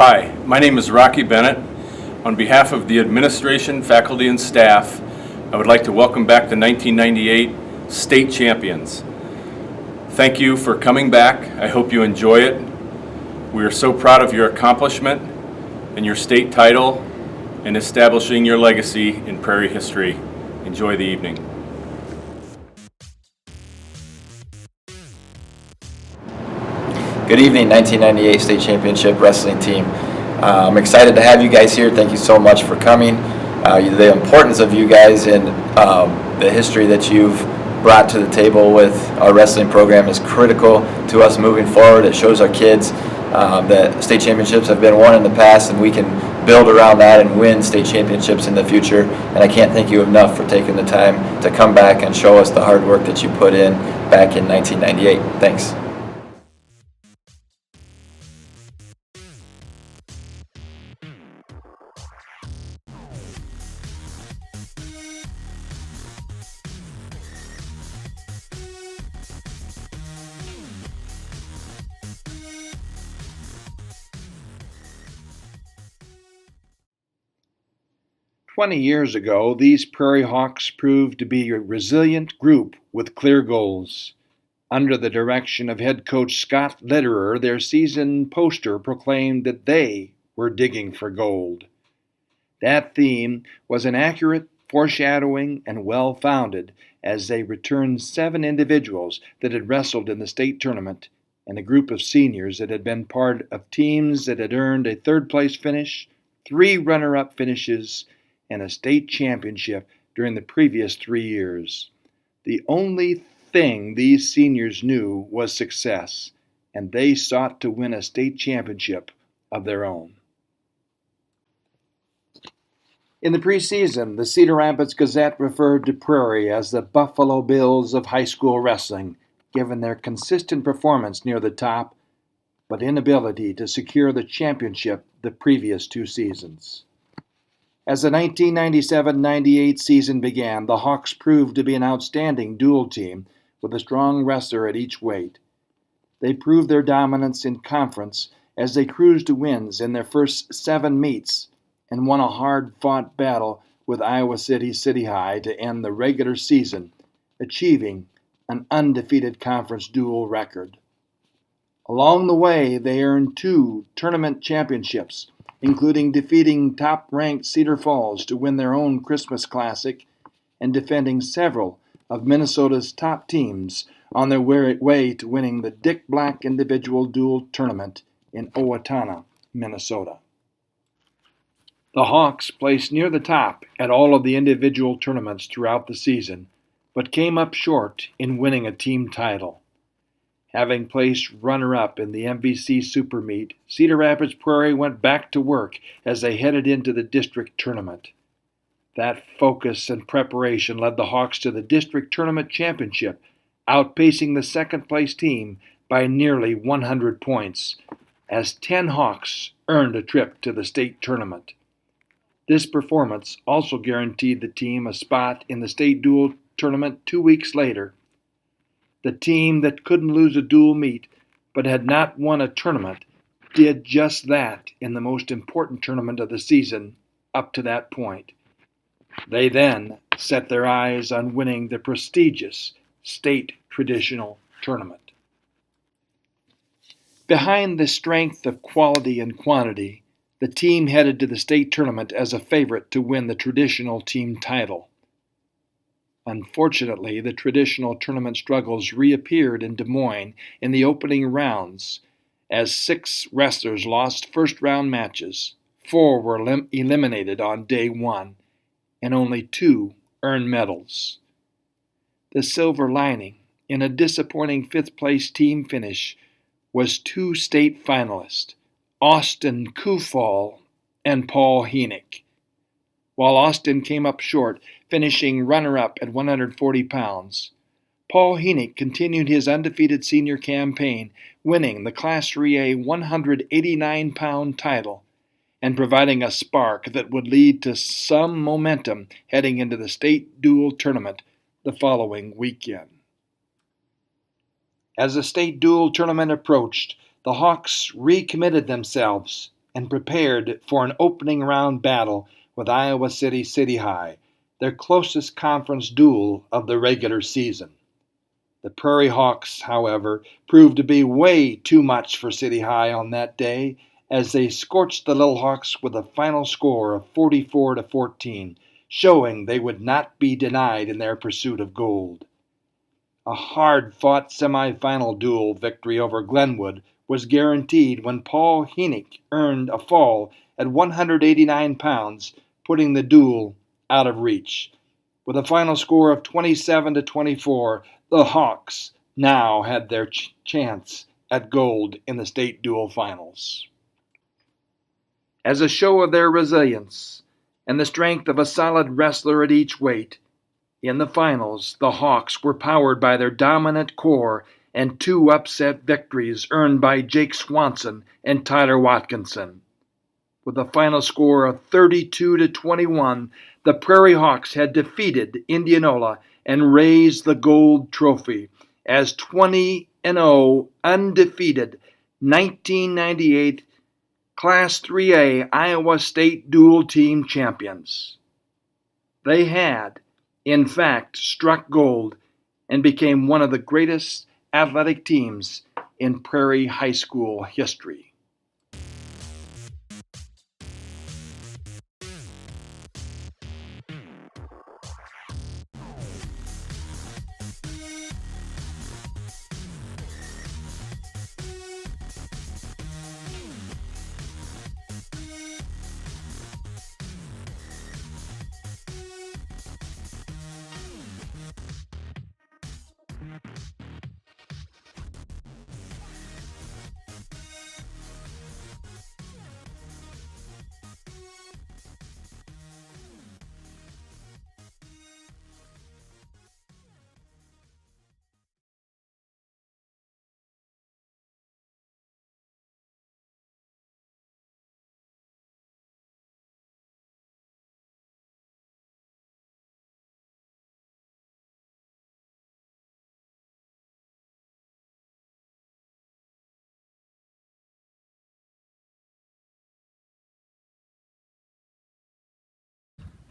Hi, my name is Rocky Bennett. On behalf of the administration, faculty, and staff, I would like to welcome back the 1998 state champions. Thank you for coming back. I hope you enjoy it. We are so proud of your accomplishment and your state title and establishing your legacy in Prairie history. Enjoy the evening. Good evening, 1998 State Championship Wrestling Team. I'm excited to have you guys here. Thank you so much for coming. The importance of you guys and the history that you've brought to the table with our wrestling program is critical to us moving forward. It shows our kids that state championships have been won in the past, and we can build around that and win state championships in the future. And I can't thank you enough for taking the time to come back and show us the hard work that you put in back in 1998. Thanks. "20 years ago, these Prairie Hawks proved to be a resilient group with clear goals. Under the direction of head coach Scott Lederer, their season poster proclaimed that they were digging for gold. That theme was an accurate foreshadowing and well-founded as they returned 7 individuals that had wrestled in the state tournament and a group of seniors that had been part of teams that had earned a third-place finish, 3 runner-up finishes, and a state championship during the previous 3 years. The only thing these seniors knew was success, and they sought to win a state championship of their own. In the preseason, the Cedar Rapids Gazette referred to Prairie as the Buffalo Bills of high school wrestling, given their consistent performance near the top, but inability to secure the championship the previous 2 seasons. As the 1997-98 season began, the Hawks proved to be an outstanding dual team with a strong wrestler at each weight. They proved their dominance in conference as they cruised to wins in their first 7 meets and won a hard-fought battle with Iowa City High to end the regular season, achieving an undefeated conference dual record. Along the way, they earned 2 tournament championships, including defeating top-ranked Cedar Falls to win their own Christmas Classic and defending several of Minnesota's top teams on their way to winning the Dick Black Individual Dual Tournament in Owatonna, Minnesota. The Hawks placed near the top at all of the individual tournaments throughout the season, but came up short in winning a team title. Having placed runner-up in the MVC Super Meet, Cedar Rapids Prairie went back to work as they headed into the district tournament. That focus and preparation led the Hawks to the district tournament championship, outpacing the second-place team by nearly 100 points, as 10 Hawks earned a trip to the state tournament. This performance also guaranteed the team a spot in the state dual tournament 2 weeks later. The team that couldn't lose a dual meet but had not won a tournament did just that in the most important tournament of the season up to that point. They then set their eyes on winning the prestigious state traditional tournament. Behind the strength of quality and quantity, the team headed to the state tournament as a favorite to win the traditional team title. Unfortunately, the traditional tournament struggles reappeared in Des Moines in the opening rounds as 6 wrestlers lost first-round matches, 4 were eliminated on day 1, and only 2 earned medals. The silver lining in a disappointing 5th-place team finish was 2 state finalists, Austin Kufall and Paul Henick. While Austin came up short, finishing runner-up at 140 pounds, Paul Henick continued his undefeated senior campaign, winning the Class 3A 189-pound title and providing a spark that would lead to some momentum heading into the state dual tournament the following weekend. As the state dual tournament approached, the Hawks recommitted themselves and prepared for an opening round battle with Iowa City City High, their closest conference duel of the regular season. The Prairie Hawks, however, proved to be way too much for City High on that day as they scorched the Little Hawks with a final score of 44-14, showing they would not be denied in their pursuit of gold. A hard-fought semifinal duel victory over Glenwood was guaranteed when Paul Heenick earned a fall at 189 pounds, putting the duel out of reach. With a final score of 27-24, the Hawks now had their chance at gold in the state duel finals. As a show of their resilience and the strength of a solid wrestler at each weight, in the finals, the Hawks were powered by their dominant core and 2 upset victories earned by Jake Swanson and Tyler Watkinson. With a final score of 32-21, the Prairie Hawks had defeated Indianola and raised the gold trophy as 20-0 undefeated 1998 Class 3A Iowa State dual team champions. They had, in fact, struck gold and became one of the greatest athletic teams in Prairie high school history.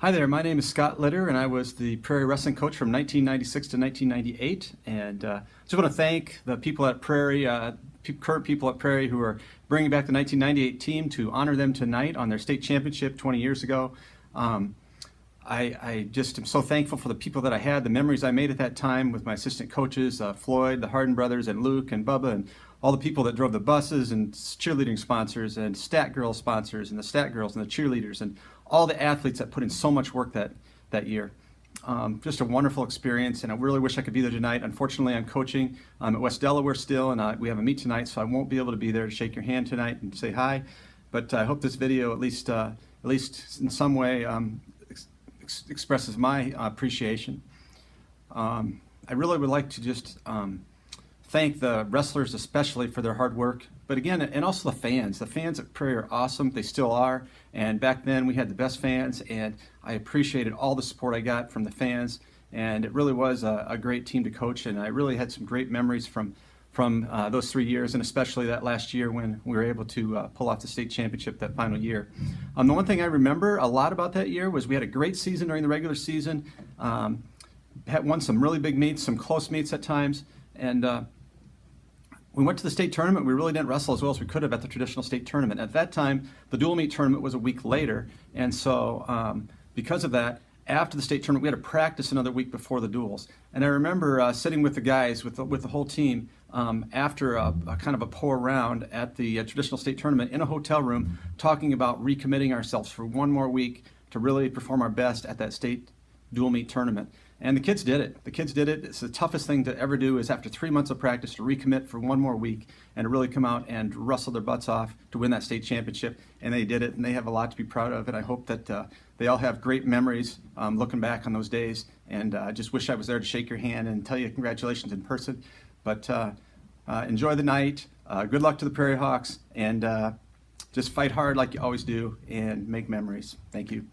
Hi there, my name is Scott Litter, and I was the Prairie wrestling coach from 1996 to 1998. And just want to thank the people at Prairie, current people at Prairie who are bringing back the 1998 team to honor them tonight on their state championship 20 years ago. I just am so thankful for the people that I had, the memories I made at that time with my assistant coaches, Floyd, the Harden brothers, and Luke, and Bubba, and all the people that drove the buses, and cheerleading sponsors, and Stat Girl sponsors, and the Stat Girls, and the cheerleaders, and all the athletes that put in so much work that year. Just a wonderful experience, and I really wish I could be there tonight. Unfortunately, I'm coaching at West Delaware still, and we have a meet tonight, so I won't be able to be there to shake your hand tonight and say hi. But I hope this video at least in some way expresses my appreciation. I really would like to just thank the wrestlers especially for their hard work, but again, and also the fans. The fans at Prairie are awesome. They still are. And back then we had the best fans, and I appreciated all the support I got from the fans. And it really was a great team to coach, and I really had some great memories from those 3 years, and especially that last year when we were able to pull off the state championship that final year. The one thing I remember a lot about that year was we had a great season during the regular season. Had won some really big meets, some close meets at times, and we went to the state tournament. We really didn't wrestle as well as we could have at the traditional state tournament. At that time, the dual meet tournament was a week later, and so because of that, after the state tournament, we had to practice another week before the duels. And I remember sitting with the guys, with the whole team, after a kind of a poor round at the traditional state tournament in a hotel room, talking about recommitting ourselves for one more week to really perform our best at that state dual meet tournament. And the kids did it. The kids did it. It's the toughest thing to ever do, is after 3 months of practice to recommit for one more week and to really come out and wrestle their butts off to win that state championship. And they did it, and they have a lot to be proud of. And I hope that they all have great memories looking back on those days. And I just wish I was there to shake your hand and tell you congratulations in person. But enjoy the night. Good luck to the Prairie Hawks. And just fight hard like you always do and make memories. Thank you.